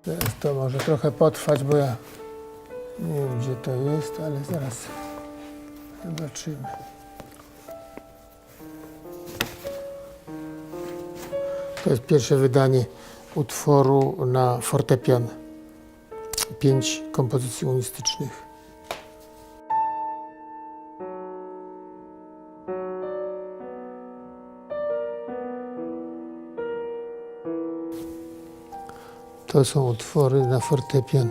Teraz to może trochę potrwać, bo ja nie wiem, gdzie to jest, ale zaraz zobaczymy. To jest pierwsze wydanie utworu na fortepian. 5 kompozycji unistycznych. To są utwory na fortepian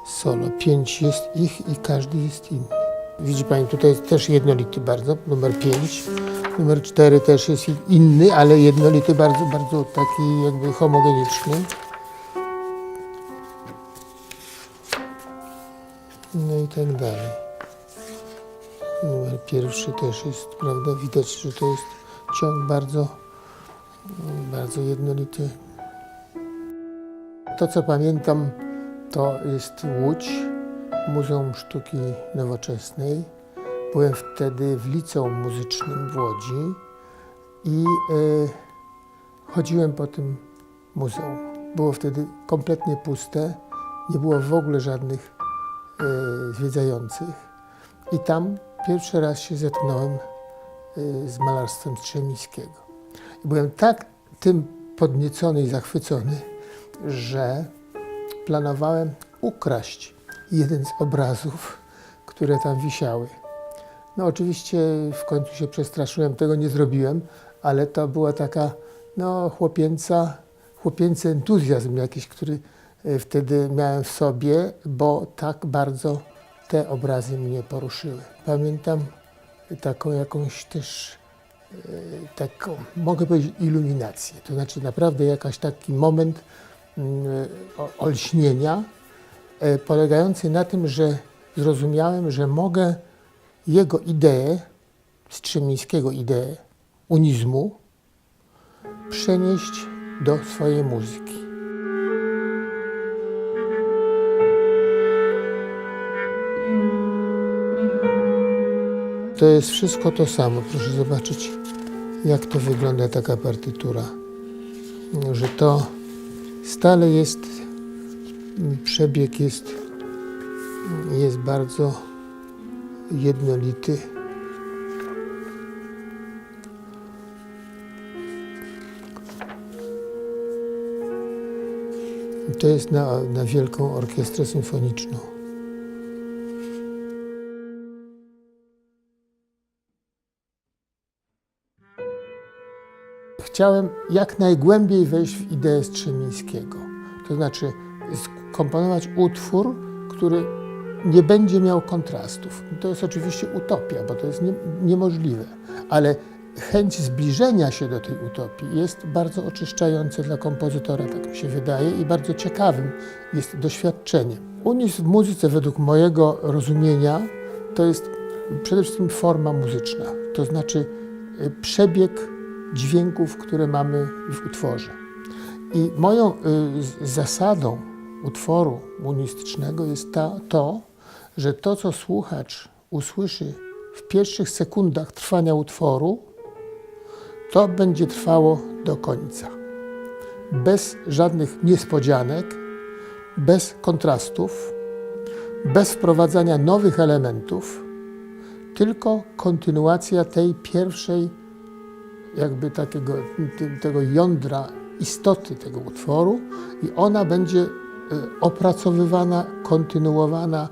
solo. 5 jest ich i każdy jest inny. Widzi Pani, tutaj jest też jednolity bardzo, numer 5. Numer 4 też jest inny, ale jednolity, bardzo, bardzo taki jakby homogeniczny. No i tak dalej. Numer 1 też jest, prawda, widać, że to jest ciąg bardzo, bardzo jednolity. To, co pamiętam, to jest Łódź, Muzeum Sztuki Nowoczesnej. Byłem wtedy w liceum muzycznym w Łodzi i chodziłem po tym muzeum. Było wtedy kompletnie puste, nie było w ogóle żadnych zwiedzających. I tam pierwszy raz się zetknąłem z malarstwem Strzemińskiego. I byłem tak tym podniecony i zachwycony, że planowałem ukraść jeden z obrazów, które tam wisiały. No oczywiście w końcu się przestraszyłem, tego nie zrobiłem, ale to była taka chłopięcy entuzjazm jakiś, który wtedy miałem w sobie, bo tak bardzo te obrazy mnie poruszyły. Pamiętam taką jakąś też, taką, mogę powiedzieć, iluminację. To znaczy naprawdę jakiś taki moment olśnienia, polegający na tym, że zrozumiałem, że mogę jego ideę, Strzemińskiego ideę unizmu, przenieść do swojej muzyki. To jest wszystko to samo. Proszę zobaczyć, jak to wygląda taka partytura. Że to stale jest, przebieg jest bardzo jednolity. To jest na Wielką Orkiestrę Symfoniczną. Chciałem jak najgłębiej wejść w ideę Strzemińskiego. To znaczy skomponować utwór, który nie będzie miał kontrastów. To jest oczywiście utopia, bo to jest niemożliwe, ale chęć zbliżenia się do tej utopii jest bardzo oczyszczające dla kompozytora, tak mi się wydaje, i bardzo ciekawym jest doświadczeniem. Unizm w muzyce, według mojego rozumienia, to jest przede wszystkim forma muzyczna, to znaczy przebieg dźwięków, które mamy w utworze. I moją zasadą utworu unistycznego jest to, że to, co słuchacz usłyszy w pierwszych sekundach trwania utworu, to będzie trwało do końca. Bez żadnych niespodzianek, bez kontrastów, bez wprowadzania nowych elementów, tylko kontynuacja tej pierwszej, jakby tego jądra istoty tego utworu, i ona będzie opracowywana, kontynuowana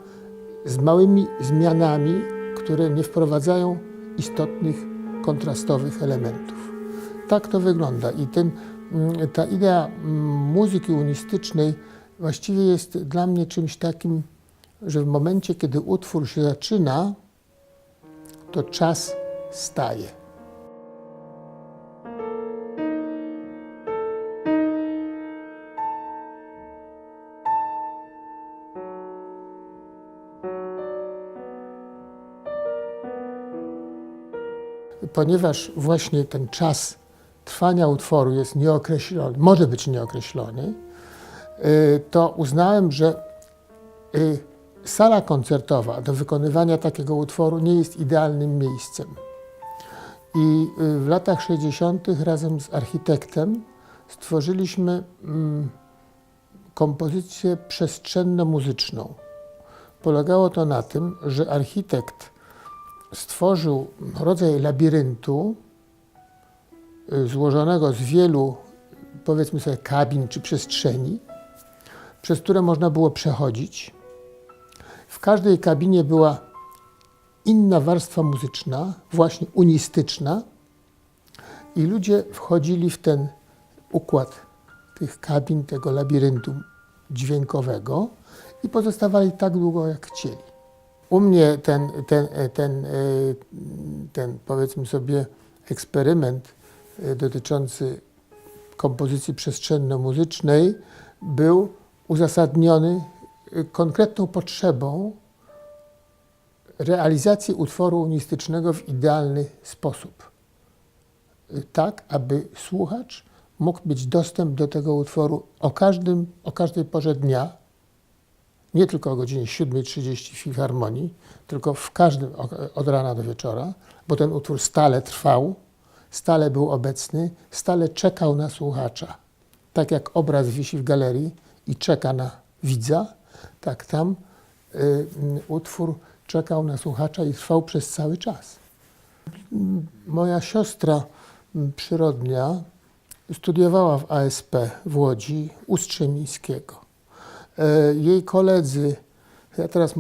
z małymi zmianami, które nie wprowadzają istotnych, kontrastowych elementów. Tak to wygląda i ta idea muzyki unistycznej właściwie jest dla mnie czymś takim, że w momencie, kiedy utwór się zaczyna, to czas staje. Ponieważ właśnie ten czas trwania utworu jest nieokreślony, może być nieokreślony, to uznałem, że sala koncertowa do wykonywania takiego utworu nie jest idealnym miejscem. I w latach 60. razem z architektem stworzyliśmy kompozycję przestrzenno-muzyczną. Polegało to na tym, że architekt stworzył rodzaj labiryntu złożonego z wielu, powiedzmy sobie, kabin czy przestrzeni, przez które można było przechodzić. W każdej kabinie była inna warstwa muzyczna, właśnie unistyczna, i ludzie wchodzili w ten układ tych kabin, tego labiryntu dźwiękowego i pozostawali tak długo, jak chcieli. U mnie ten powiedzmy sobie eksperyment dotyczący kompozycji przestrzenno-muzycznej był uzasadniony konkretną potrzebą realizacji utworu unistycznego w idealny sposób. Tak, aby słuchacz mógł mieć dostęp do tego utworu o każdej porze dnia, nie tylko o godzinie 7:30 w Filharmonii, tylko w każdym, od rana do wieczora, bo ten utwór stale trwał, stale był obecny, stale czekał na słuchacza. Tak jak obraz wisi w galerii i czeka na widza, tak tam utwór czekał na słuchacza i trwał przez cały czas. Moja siostra przyrodnia studiowała w ASP w Łodzi u Strzemińskiego. Jej koledzy, ja teraz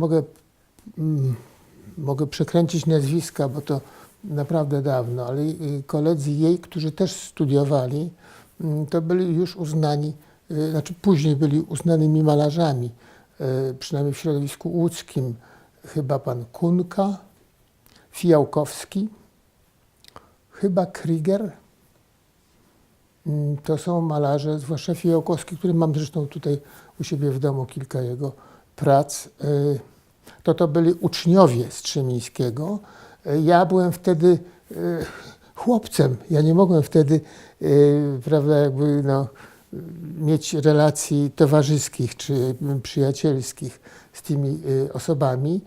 mogę przekręcić nazwiska, bo to naprawdę dawno, ale koledzy jej, którzy też studiowali, to byli już uznani, znaczy później byli uznanymi malarzami, przynajmniej w środowisku łódzkim. Chyba pan Kunka, Fijałkowski, chyba Kryger. To są malarze, zwłaszcza Fijałkowski, który mam zresztą tutaj u siebie w domu kilka jego prac. To byli uczniowie Strzemińskiego. Ja byłem wtedy chłopcem. Ja nie mogłem wtedy, prawda, jakby mieć relacji towarzyskich czy przyjacielskich z tymi osobami,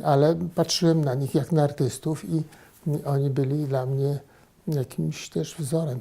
ale patrzyłem na nich jak na artystów i oni byli dla mnie jakimś też wzorem.